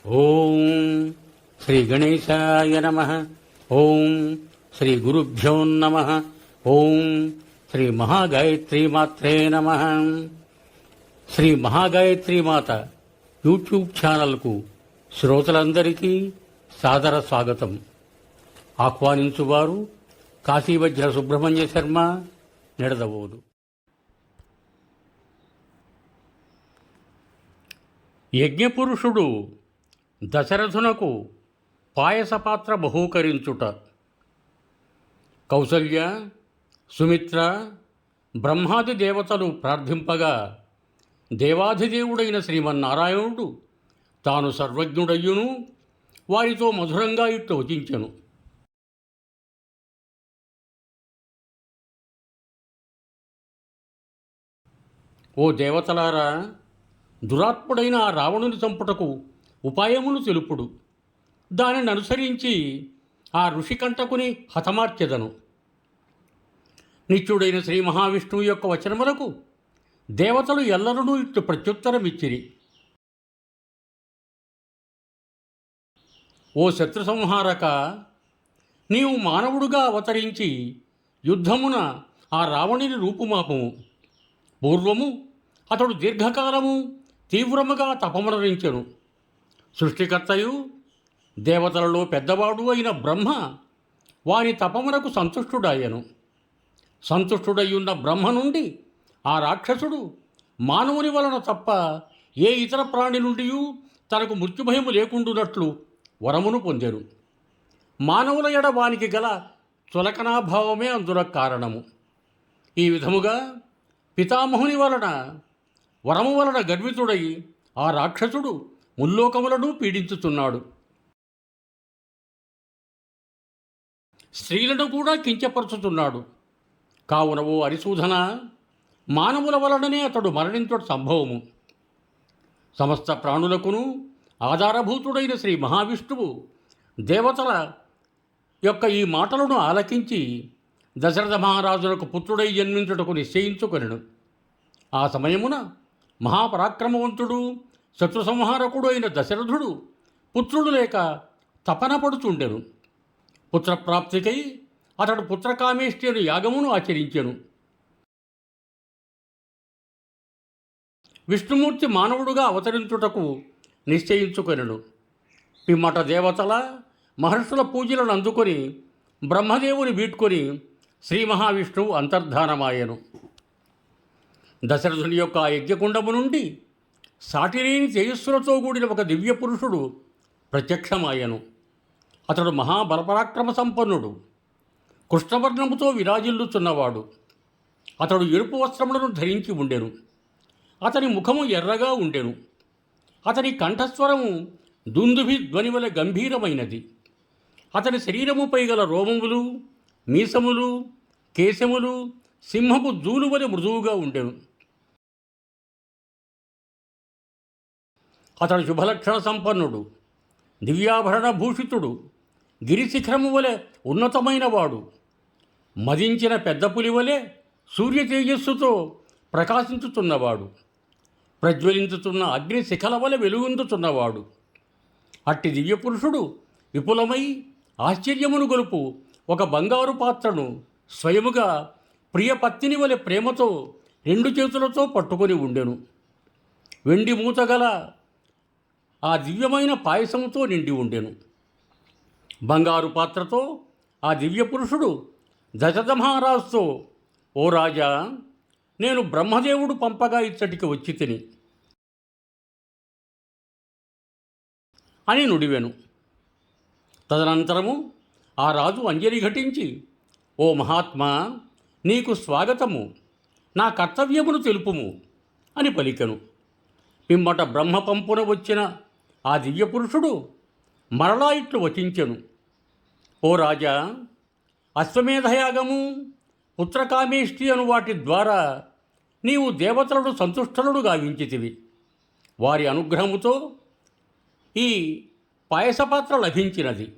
ఓం శ్రీ గణేశాయ నమః. ఓం శ్రీ గురుభ్యో నమః. ఓం శ్రీ మహాగాయత్రీమాత్రే నమః. శ్రీ మహాగాయత్రీమాత యూట్యూబ్ ఛానల్కు శ్రోతలందరికీ సాదర స్వాగతం. ఆహ్వానించువారు కాశీవజ్ర సుబ్రహ్మణ్య శర్మ, నిడదవోలు. యజ్ఞపురుషుడు దశరథునకు పాయసపాత్ర బహూకరించుట. కౌసల్య, సుమిత్ర, బ్రహ్మాది దేవతలు ప్రార్థింపగా దేవాధిదేవుడైన శ్రీమన్నారాయణుడు తాను సర్వజ్ఞుడయ్యును వారితో మధురంగా ఇట్లు వచించెను. ఓ దేవతలారా, దురాత్ముడైన ఆ రావణుని చంపుటకు ఉపాయములు తెలుపుడు. దానిని అనుసరించి ఆ ఋషికంటకుని హతమార్చెదను. నిత్యుడైన శ్రీ మహావిష్ణువు యొక్క వచనములకు దేవతలు ఎల్లరూ ఇట్లు ప్రత్యుత్తరమిచ్చిరి. ఓ శత్రు సంహారక, నీవు మానవుడుగా అవతరించి యుద్ధమున ఆ రావణుని రూపుమాపము. పూర్వము అతడు దీర్ఘకాలము తీవ్రముగా తపమరణించెను. సృష్టికర్తయు దేవతలలో పెద్దవాడు అయిన బ్రహ్మ వాని తపమునకు సంతుష్టుడాయను. సంతుష్టుడయ్యున్న బ్రహ్మ నుండి ఆ రాక్షసుడు మానవుని వలన తప్ప ఏ ఇతర ప్రాణి నుండి తనకు మృత్యుభయము లేకుండునట్లు వరమును పొందెను. మానవుల ఎడ వానికి గల చులకనాభావమే అందున కారణము. ఈ విధముగా పితామహుని వలన వరము వలన గర్వితుడై ఆ రాక్షసుడు ముల్లోకములను పీడించుతున్నాడు. స్త్రీలను కూడా కించపరుచుతున్నాడు. కావున ఓ అరిశూధన, మానవుల వలననే అతడు మరణించడం సంభవము. సమస్త ప్రాణులకును ఆధారభూతుడైన శ్రీ మహావిష్ణువు దేవతల యొక్క ఈ మాటలను ఆలకించి దశరథ మహారాజునకు పుత్రుడై జన్మించుటకు నిశ్చయించుకొనెను. ఆ సమయమున మహాపరాక్రమవంతుడు శత్రు సంహారకుడు అయిన దశరథుడు పుత్రుడు లేక తపన పడుచుండెను. పుత్రప్రాప్తికై అతడు పుత్రకామేష్టి అను యాగమును ఆచరించెను. విష్ణుమూర్తి మానవుడుగా అవతరించుటకు నిశ్చయించుకొనెను. పిమ్మట దేవతల మహర్షుల పూజలను అందుకొని బ్రహ్మదేవుని వీడ్కొని శ్రీ మహావిష్ణువు అంతర్ధానమాయెను. దశరథుని యొక్క ఆ యజ్ఞకుండము నుండి సాటిలేని తేజస్సులతో కూడిన ఒక దివ్య పురుషుడు ప్రత్యక్షమాయను. అతడు మహాబలపరాక్రమ సంపన్నుడు, కృష్ణవర్ణముతో విరాజిల్లుచున్నవాడు. అతడు ఎరుపు వస్త్రములను ధరించి ఉండెను. అతని ముఖము ఎర్రగా ఉండెను. అతని కంఠస్వరము దుందుభి ధ్వనివల గంభీరమైనది. అతని శరీరముపై గల రోమములు, మీసములు, కేశములు సింహపు జూలు వలె మృదువుగా ఉండెను. అతడు శుభలక్షణ సంపన్నుడు, దివ్యాభరణ భూషితుడు, గిరిశిఖరము వలె ఉన్నతమైన వాడు, మదించిన పెద్ద పులి వలె సూర్య తేజస్సుతో ప్రకాశించుతున్నవాడు, ప్రజ్వలించుతున్న అగ్ని శిఖల వలె వెలుగొందుతున్నవాడు. అట్టి దివ్యపురుషుడు విపులమై ఆశ్చర్యమును గొలుపు ఒక బంగారు పాత్రను స్వయముగా ప్రియపత్నిని వలె ప్రేమతో 2 చేతులతో పట్టుకొని ఉండెను. వెండి మూతగల ఆ దివ్యమైన పాయసముతో నిండి ఉండెను. బంగారు పాత్రతో ఆ దివ్యపురుషుడు దశరథ మహారాజుతో, ఓ రాజా, నేను బ్రహ్మదేవుడు పంపగా ఇచ్చటికి వచ్చి తిని అని నుడివెను. తదనంతరము ఆ రాజు అంజలి ఘటించి, ఓ మహాత్మా, నీకు స్వాగతము, నా కర్తవ్యమును తెలుపుము అని పలికెను. పిమ్మట బ్రహ్మ పంపున వచ్చిన ఆ దివ్యపురుషుడు మరలా ఇట్లు వచించెను. ఓ రాజా, అశ్వమేధయాగము, పుత్రకామేష్టి అను వాటి ద్వారా నీవు దేవతలను సంతుష్టలను గావించితివి. వారి అనుగ్రహముతో ఈ పాయసపాత్ర లభించినది.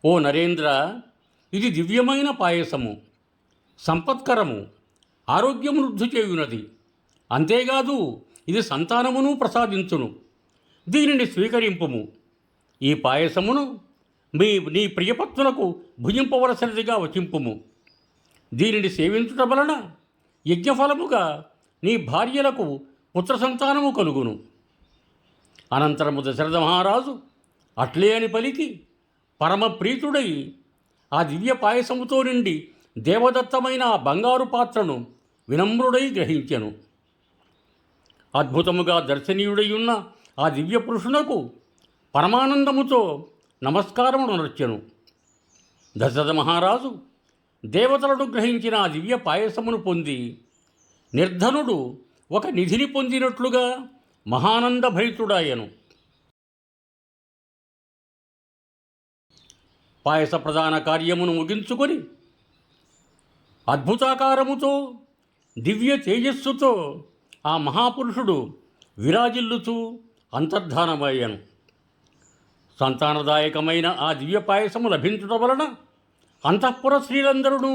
ఓ నరేంద్ర, ఇది దివ్యమైన పాయసము, సంపత్కరము, ఆరోగ్యమును వృద్ధి చేయునది. అంతేకాదు ఇది సంతానమును ప్రసాదించును. దీనిని స్వీకరింపుము. ఈ పాయసమును నీ ప్రియపత్నులకు భుజింపవలసినదిగా వచింపుము. దీనిని సేవించుట వలన యజ్ఞఫలముగా నీ భార్యలకు పుత్ర సంతానము కలుగును. అనంతరము దశరథ మహారాజు అట్లే అని పలికి పరమప్రీతుడై ఆ దివ్య పాయసముతో నిండి దేవదత్తమైన ఆ బంగారు పాత్రను వినమ్రుడై గ్రహించెను. అద్భుతముగా దర్శనీయుడై ఉన్న ఆ దివ్య పురుషునకు పరమానందముతో నమస్కారమును నర్చెను. దశరథ మహారాజు దేవతలను గ్రహించిన ఆ దివ్య పాయసమును పొంది నిర్ధనుడు ఒక నిధిని పొందినట్లుగా మహానంద భరితుడాయను. పాయస ప్రధాన కార్యమును ముగించుకొని అద్భుతాకారముతో దివ్య తేజస్సుతో ఆ మహాపురుషుడు విరాజిల్లుతూ అంతర్ధానమయ్యను. సంతానదాయకమైన ఆ దివ్య పాయసము లభించడం వలన అంతఃపుర స్త్రీలందరూ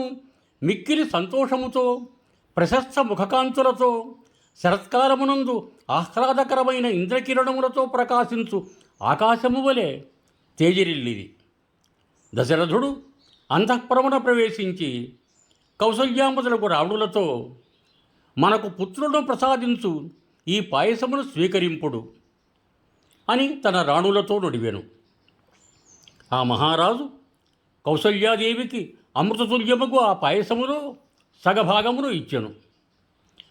మిక్కిలి సంతోషముతో ప్రశస్త ముఖకాంతులతో శరత్కాలమునందు ఆహ్లాదకరమైన ఇంద్రకిరణములతో ప్రకాశించు ఆకాశము వలె తేజరిల్లిది. దశరథుడు అంతఃపురమున ప్రవేశించి కౌసల్యామతులకు రావణులతో మనకు పుత్రులను ప్రసాదించు ఈ పాయసమును స్వీకరింపుడు అని తన రాణులతో నుడివెను. ఆ మహారాజు కౌసల్యాదేవికి అమృతతుల్యముకు ఆ పాయసములో సగభాగమును ఇచ్చెను.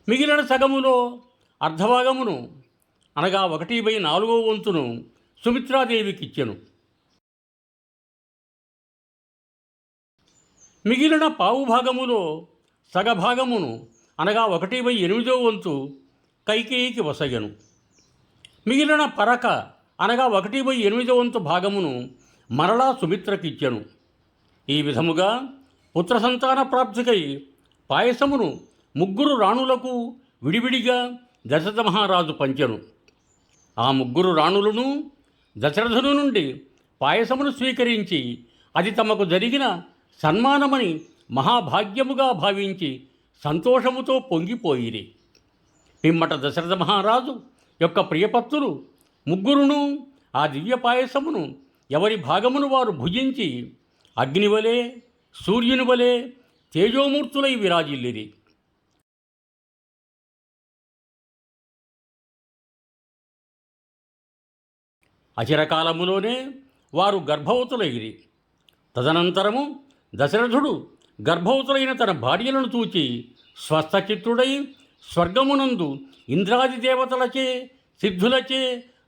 మిగిలిన సగములో అర్ధభాగమును అనగా 1/4 వంతును సుమిత్రాదేవికి ఇచ్చెను. మిగిలిన పావుభాగములో సగభాగమును అనగా 1/8 వంతు కైకేయికి వసగెను. మిగిలిన పరక అనగా 1/8 వంతు భాగమును మరలా సుమిత్రకిచ్చెను. ఈ విధముగా పుత్ర సంతాన ప్రాప్తికై పాయసమును 3 రాణులకు విడివిడిగా దశరథ మహారాజు పంచెను. ఆ 3 రాణులను దశరథుని నుండి పాయసమును స్వీకరించి అది తమకు జరిగిన సన్మానమని మహాభాగ్యముగా భావించి సంతోషముతో పొంగిపోయిరి. పిమ్మట దశరథ మహారాజు యొక్క ప్రియపత్తులు 3 ఆ దివ్య పాయసమును ఎవరి భాగమును వారు భుజించి అగ్నివలే సూర్యుని వలె తేజోమూర్తులై విరాజిల్లిరి. అచిరకాలములోనే వారు గర్భవతులైరి. తదనంతరము దశరథుడు గర్భవతులైన తన భార్యలను చూచి స్వస్థచిత్తుడై స్వర్గమునందు ఇంద్రాది దేవతలచే సిద్ధులచే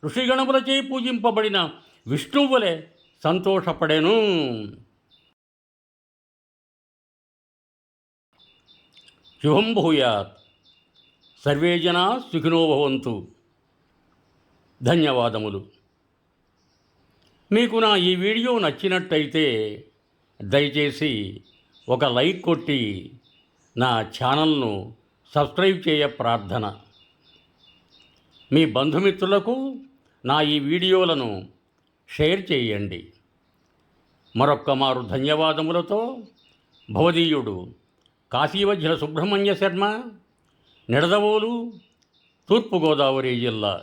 ఋషిగణములచే పూజింపబడిన విష్ణువులే సంతోషపడెను. శుభం భూయాత్. సర్వే జనా సుఖినో భవంతు. ధన్యవాదములు. మీకు నా ఈ వీడియో నచ్చినట్టయితే దయచేసి ఒక లైక్ కొట్టి నా ఛానల్ను సబ్స్క్రైబ్ చేయ ప్రార్థన. మీ బంధుమిత్రులకు నా ఈ వీడియోలను షేర్ చేయండి. మరొక్క మారు ధన్యవాదములతో భవదీయుడు కాశీవజ్ర సుబ్రహ్మణ్య శర్మ, నిడదవోలు, తూర్పుగోదావరి జిల్లా.